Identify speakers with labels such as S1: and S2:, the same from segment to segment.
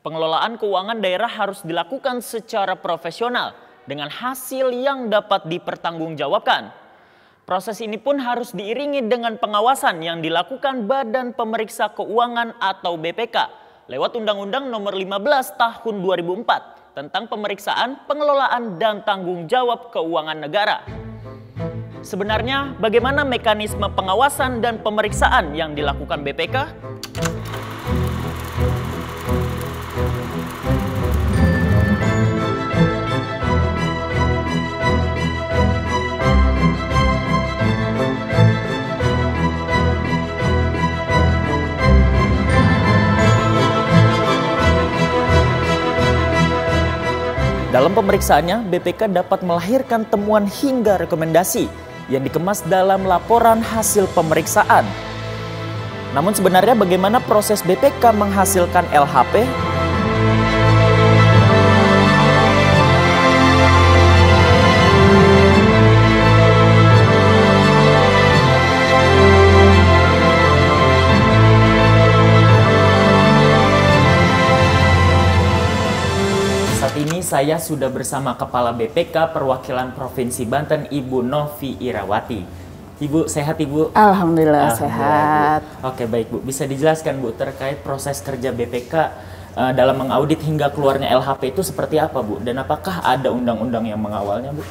S1: Pengelolaan keuangan daerah harus dilakukan secara profesional dengan hasil yang dapat dipertanggungjawabkan. Proses ini pun harus diiringi dengan pengawasan yang dilakukan Badan Pemeriksa Keuangan atau BPK lewat Undang-Undang Nomor 15 Tahun 2004 tentang pemeriksaan, pengelolaan, dan tanggung jawab keuangan negara. Sebenarnya bagaimana mekanisme pengawasan dan pemeriksaan yang dilakukan BPK? Dalam pemeriksaannya, BPK dapat melahirkan temuan hingga rekomendasi yang dikemas dalam laporan hasil pemeriksaan. Namun sebenarnya bagaimana proses BPK menghasilkan LHP? Saat ini saya sudah bersama Kepala BPK Perwakilan Provinsi Banten, Ibu Novi Irawati. Ibu, sehat Ibu?
S2: Alhamdulillah sehat.
S1: Bu. Oke baik Bu, bisa dijelaskan Bu terkait proses kerja BPK dalam mengaudit hingga keluarnya LHP itu seperti apa Bu? Dan apakah ada undang-undang yang mengawalnya Bu?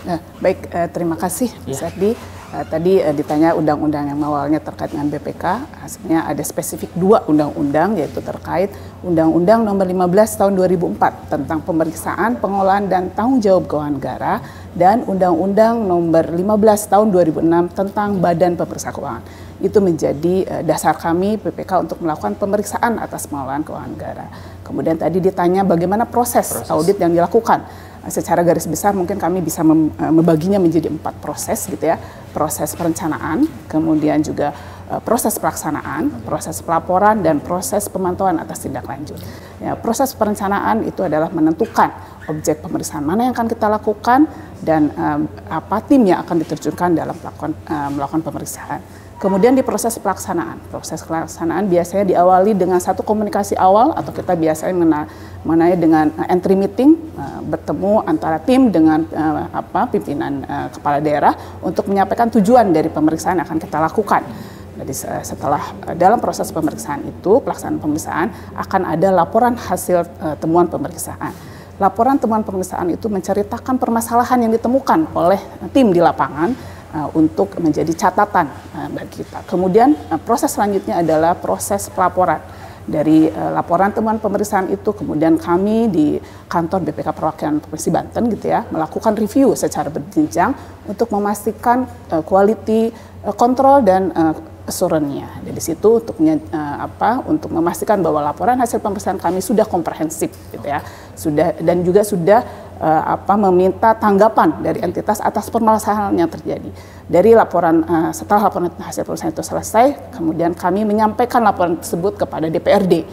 S2: Baik, terima kasih Mas Ardi. Tadi ditanya undang-undang yang mengawalnya terkait dengan BPK. Hasilnya ada spesifik 2 undang-undang, yaitu terkait Undang-Undang Nomor 15 Tahun 2004 tentang pemeriksaan, pengelolaan, dan tanggung jawab keuangan negara, dan Undang-Undang Nomor 15 Tahun 2006 tentang Badan Pemeriksa Keuangan. Itu menjadi dasar kami BPK untuk melakukan pemeriksaan atas pengelolaan keuangan negara. Kemudian tadi ditanya bagaimana proses audit yang dilakukan. Secara garis besar mungkin kami bisa membaginya menjadi 4 proses gitu ya. Proses perencanaan, kemudian juga proses pelaksanaan, proses pelaporan, dan proses pemantauan atas tindak lanjut. Ya, proses perencanaan itu adalah menentukan objek pemeriksaan mana yang akan kita lakukan dan apa tim yang akan diterjunkan dalam melakukan pemeriksaan. Kemudian di proses pelaksanaan biasanya diawali dengan satu komunikasi awal atau kita biasanya mengenai dengan entry meeting, bertemu antara tim dengan pimpinan kepala daerah untuk menyampaikan tujuan dari pemeriksaan yang akan kita lakukan. Jadi setelah dalam proses pemeriksaan itu, pelaksanaan pemeriksaan akan ada laporan hasil temuan pemeriksaan. Laporan temuan pemeriksaan itu menceritakan permasalahan yang ditemukan oleh tim di lapangan untuk menjadi catatan bagi kita. Kemudian proses selanjutnya adalah proses pelaporan. Dari laporan temuan pemeriksaan itu kemudian kami di kantor BPK Perwakilan Provinsi Banten gitu ya melakukan review secara berjenjang untuk memastikan quality control dan assurance-nya. Dari situ untuk memastikan bahwa laporan hasil pemeriksaan kami sudah komprehensif gitu ya. Dan juga sudah meminta tanggapan dari entitas atas permasalahan yang terjadi. Dari laporan setelah laporan hasil pemeriksaan itu selesai, kemudian kami menyampaikan laporan tersebut kepada DPRD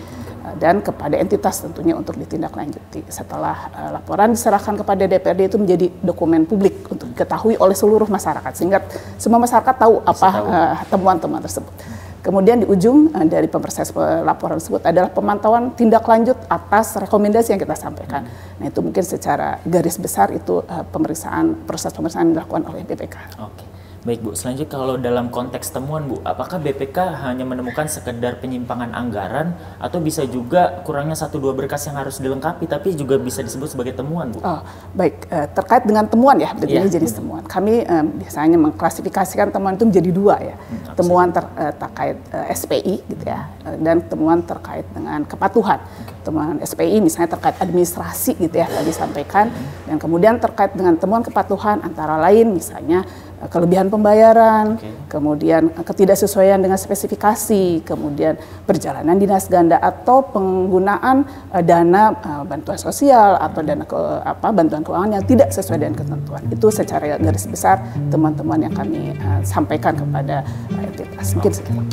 S2: dan kepada entitas tentunya untuk ditindaklanjuti. Setelah laporan diserahkan kepada DPRD itu menjadi dokumen publik untuk diketahui oleh seluruh masyarakat sehingga semua masyarakat tahu apa temuan-temuan tersebut. Kemudian di ujung dari proses laporan tersebut adalah pemantauan tindak lanjut atas rekomendasi yang kita sampaikan. Nah itu mungkin secara garis besar itu proses pemeriksaan yang dilakukan oleh BPK.
S1: Oke. Baik Bu, selanjutnya kalau dalam konteks temuan Bu, apakah BPK hanya menemukan sekedar penyimpangan anggaran atau bisa juga kurangnya 1-2 berkas yang harus dilengkapi tapi juga bisa disebut sebagai temuan Bu?
S2: Baik, terkait dengan temuan ya, ini jenis temuan. Kami biasanya mengklasifikasikan temuan itu menjadi 2 ya. Temuan terkait SPI gitu ya, dan temuan terkait dengan kepatuhan. Temuan SPI misalnya terkait administrasi gitu ya, tadi sampaikan. Dan kemudian terkait dengan temuan kepatuhan antara lain misalnya kelebihan pembayaran, kemudian ketidaksesuaian dengan spesifikasi, kemudian perjalanan dinas ganda atau penggunaan dana bantuan sosial atau dana bantuan keuangan yang tidak sesuai dengan ketentuan. Itu secara garis besar teman-teman yang kami sampaikan kepada entitas. Mungkin sekian.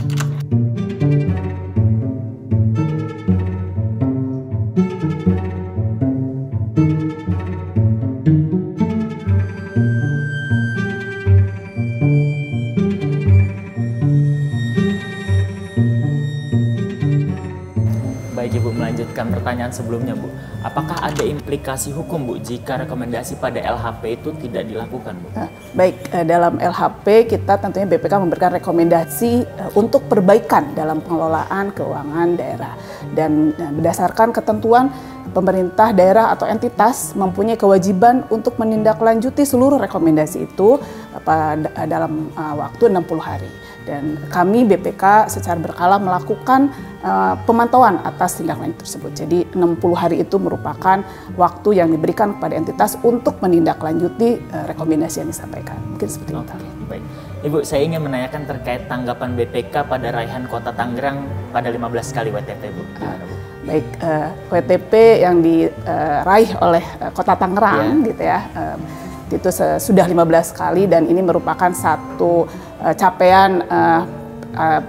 S1: Baik Ibu, melanjutkan pertanyaan sebelumnya, Bu. Apakah ada implikasi hukum, Bu, jika rekomendasi pada LHP itu tidak dilakukan, Bu?
S2: Baik, dalam LHP kita tentunya BPK memberikan rekomendasi untuk perbaikan dalam pengelolaan keuangan daerah. Dan berdasarkan ketentuan, pemerintah daerah atau entitas mempunyai kewajiban untuk menindaklanjuti seluruh rekomendasi itu dalam waktu 60 hari. Dan kami BPK secara berkala melakukan pemantauan atas tindak lanjut tersebut. Jadi 60 hari itu merupakan waktu yang diberikan kepada entitas untuk menindaklanjuti rekomendasi yang disampaikan. Mungkin seperti itu.
S1: Baik. Ibu, saya ingin menanyakan terkait tanggapan BPK pada raihan Kota Tangerang pada 15 kali WTP, Bu.
S2: Baik, WTP yang diraih oleh Kota Tangerang gitu ya, itu sudah 15 kali dan ini merupakan satu capaian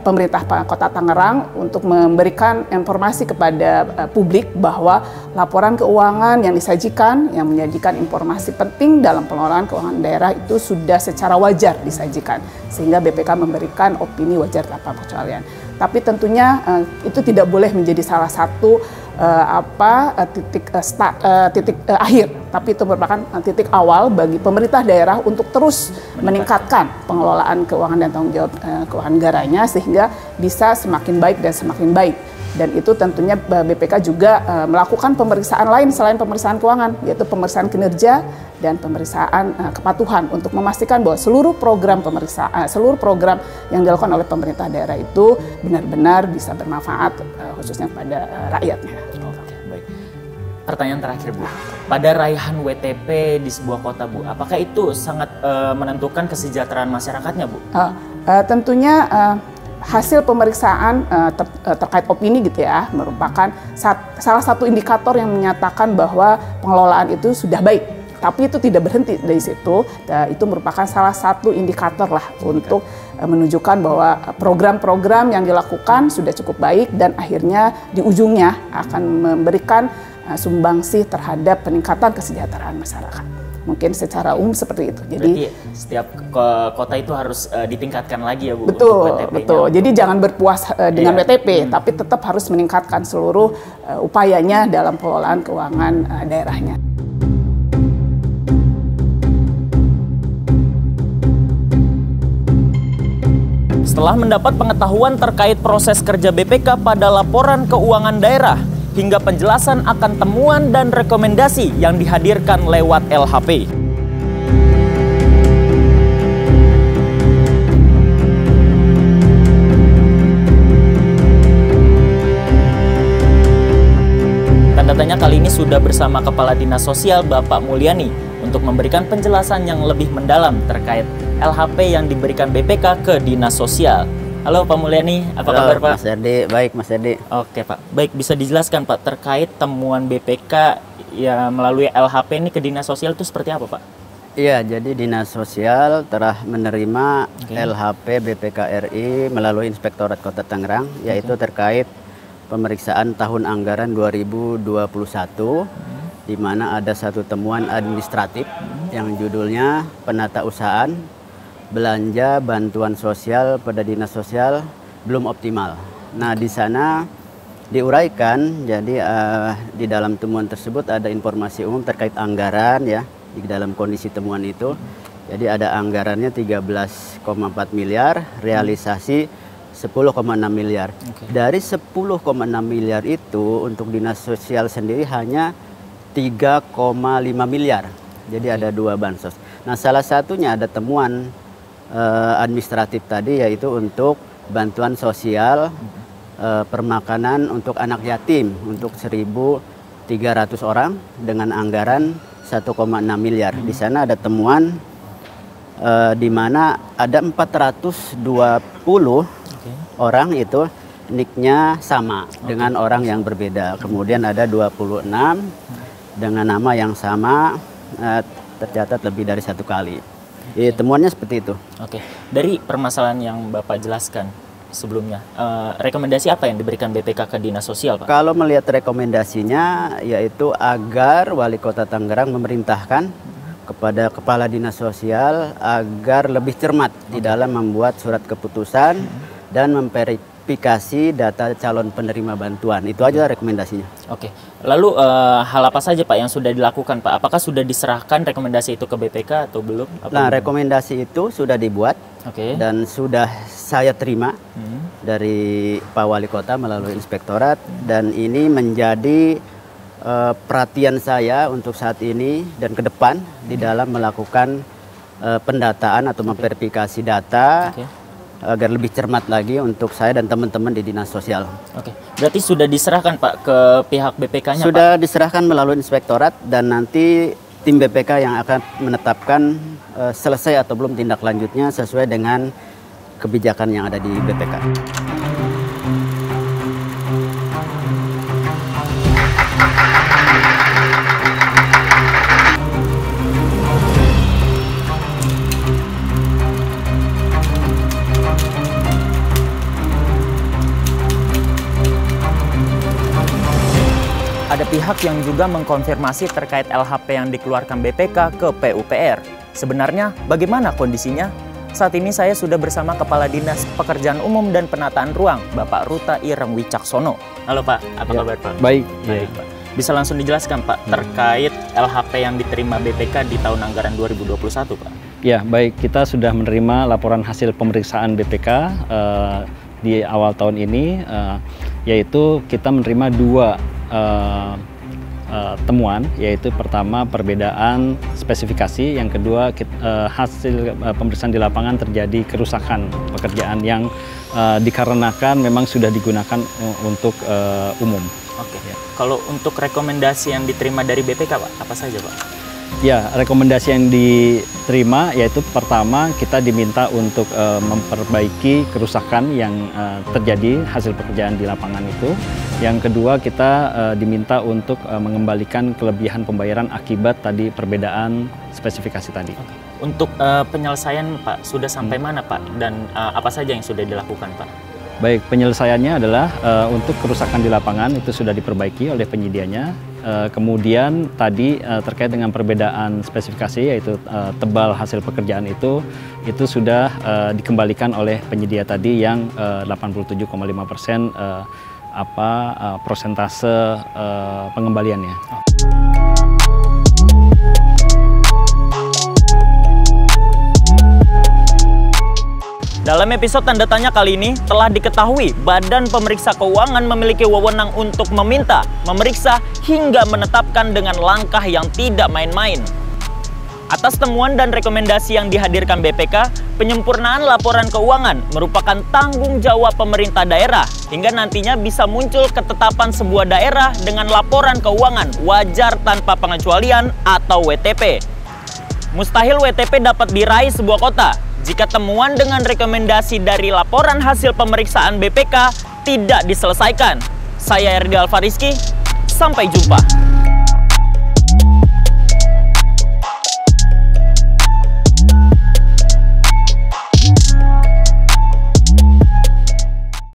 S2: pemerintah Kota Tangerang untuk memberikan informasi kepada publik bahwa laporan keuangan yang disajikan, yang menyajikan informasi penting dalam pengelolaan keuangan daerah itu sudah secara wajar disajikan, sehingga BPK memberikan opini wajar tanpa pengecualian. Tapi tentunya itu tidak boleh menjadi salah satu titik akhir, tapi itu merupakan titik awal bagi pemerintah daerah untuk terus meningkatkan pengelolaan keuangan dan tanggung jawab keuangan negaranya sehingga bisa semakin baik dan semakin baik. Dan itu tentunya BPK juga melakukan pemeriksaan lain selain pemeriksaan keuangan, yaitu pemeriksaan kinerja dan pemeriksaan kepatuhan untuk memastikan bahwa seluruh program yang dilakukan oleh pemerintah daerah itu benar-benar bisa bermanfaat khususnya pada rakyatnya.
S1: Oke, baik. Pertanyaan terakhir, Bu. Pada raihan WTP di sebuah kota, Bu, apakah itu sangat menentukan kesejahteraan masyarakatnya, Bu?
S2: Tentunya hasil pemeriksaan terkait opini gitu ya merupakan salah satu indikator yang menyatakan bahwa pengelolaan itu sudah baik. Tapi itu tidak berhenti dari situ. Itu merupakan salah satu indikator lah untuk menunjukkan bahwa program-program yang dilakukan sudah cukup baik dan akhirnya di ujungnya akan memberikan sumbangsih terhadap peningkatan kesejahteraan masyarakat. Mungkin secara umum seperti itu. Jadi
S1: setiap kota itu harus ditingkatkan lagi ya, Bu.
S2: Betul. Jadi jangan berpuas dengan WTP, tapi tetap harus meningkatkan seluruh upayanya dalam pengelolaan keuangan daerahnya.
S1: Setelah mendapat pengetahuan terkait proses kerja BPK pada laporan keuangan daerah, hingga penjelasan akan temuan dan rekomendasi yang dihadirkan lewat LHP. Tanda tanya kali ini sudah bersama Kepala Dinas Sosial Bapak Mulyani untuk memberikan penjelasan yang lebih mendalam terkait LHP yang diberikan BPK ke Dinas Sosial. Halo Pak Mulyani, apa kabar Pak?
S3: Mas Herdi, baik Mas Herdi.
S1: Oke Pak, baik, bisa dijelaskan Pak terkait temuan BPK ya melalui LHP ini ke Dinas Sosial itu seperti apa Pak?
S3: Iya, jadi Dinas Sosial telah menerima LHP BPK RI melalui Inspektorat Kota Tangerang, yaitu terkait pemeriksaan tahun anggaran 2021, di mana ada satu temuan administratif yang judulnya penatausahaan belanja bantuan sosial pada dinas sosial belum optimal. Nah, di sana diuraikan, jadi di dalam temuan tersebut ada informasi umum terkait anggaran ya, di dalam kondisi temuan itu. Jadi ada anggarannya 13,4 miliar, realisasi 10,6 miliar. Dari 10,6 miliar itu untuk dinas sosial sendiri hanya 3,5 miliar. Jadi ada 2 bansos. Nah, salah satunya ada temuan administratif tadi, yaitu untuk bantuan sosial permakanan untuk anak yatim untuk 1.300 orang dengan anggaran 1,6 miliar. Di sana ada temuan di mana ada 420 orang itu nicknya sama dengan orang yang berbeda. Kemudian ada 26 dengan nama yang sama, tercatat lebih dari 1 kali. Temuannya seperti itu.
S1: Oke, dari permasalahan yang Bapak jelaskan sebelumnya, rekomendasi apa yang diberikan BPK ke Dinas Sosial, Pak?
S3: Kalau melihat rekomendasinya, yaitu agar Wali Kota Tangerang memerintahkan kepada Kepala Dinas Sosial agar lebih cermat di dalam membuat surat keputusan dan memverifikasi data calon penerima bantuan. Itu aja rekomendasinya.
S1: Oke. Lalu hal apa saja Pak yang sudah dilakukan Pak? Apakah sudah diserahkan rekomendasi itu ke BPK atau belum?
S3: Nah, rekomendasi itu sudah dibuat dan sudah saya terima dari Pak Wali Kota melalui Inspektorat, dan ini menjadi perhatian saya untuk saat ini dan ke depan di dalam melakukan pendataan atau memverifikasi data agar lebih cermat lagi untuk saya dan teman-teman di Dinas Sosial.
S1: Oke, berarti sudah diserahkan Pak ke pihak BPK-nya?
S3: Sudah diserahkan melalui Inspektorat, dan nanti tim BPK yang akan menetapkan selesai atau belum tindak lanjutnya sesuai dengan kebijakan yang ada di BPK.
S1: Ada pihak yang juga mengkonfirmasi terkait LHP yang dikeluarkan BPK ke PUPR. Sebenarnya bagaimana kondisinya? Saat ini saya sudah bersama Kepala Dinas Pekerjaan Umum dan Penataan Ruang, Bapak Ruta Ireng Wicaksono. Halo Pak, apa kabar Pak?
S4: Baik.
S1: Baik Pak. Bisa langsung dijelaskan Pak terkait LHP yang diterima BPK di tahun anggaran 2021 Pak?
S4: Ya, baik. Kita sudah menerima laporan hasil pemeriksaan BPK di awal tahun ini, yaitu kita menerima dua temuan, yaitu pertama perbedaan spesifikasi, yang kedua hasil pemeriksaan di lapangan terjadi kerusakan pekerjaan yang dikarenakan memang sudah digunakan untuk umum.
S1: Oke. Ya. Kalau untuk rekomendasi yang diterima dari BPK Pak, apa saja Pak?
S4: Ya, rekomendasi yang diterima yaitu pertama kita diminta untuk memperbaiki kerusakan yang terjadi hasil pekerjaan di lapangan itu. Yang kedua kita diminta untuk mengembalikan kelebihan pembayaran akibat tadi perbedaan spesifikasi tadi.
S1: Oke. Untuk penyelesaian Pak, sudah sampai mana Pak? Dan apa saja yang sudah dilakukan Pak?
S4: Baik, penyelesaiannya adalah untuk kerusakan di lapangan itu sudah diperbaiki oleh penyedianya. Kemudian tadi terkait dengan perbedaan spesifikasi, yaitu tebal hasil pekerjaan itu sudah dikembalikan oleh penyedia tadi yang 87,5% persentase pengembaliannya.
S1: Dalam episode Tanda Tanya kali ini telah diketahui Badan Pemeriksa Keuangan memiliki wewenang untuk meminta, memeriksa, hingga menetapkan dengan langkah yang tidak main-main. Atas temuan dan rekomendasi yang dihadirkan BPK, penyempurnaan laporan keuangan merupakan tanggung jawab pemerintah daerah, hingga nantinya bisa muncul ketetapan sebuah daerah dengan laporan keuangan wajar tanpa pengecualian atau WTP. Mustahil WTP dapat diraih sebuah kota jika temuan dengan rekomendasi dari laporan hasil pemeriksaan BPK tidak diselesaikan. Saya Erdi Alfariski, sampai jumpa.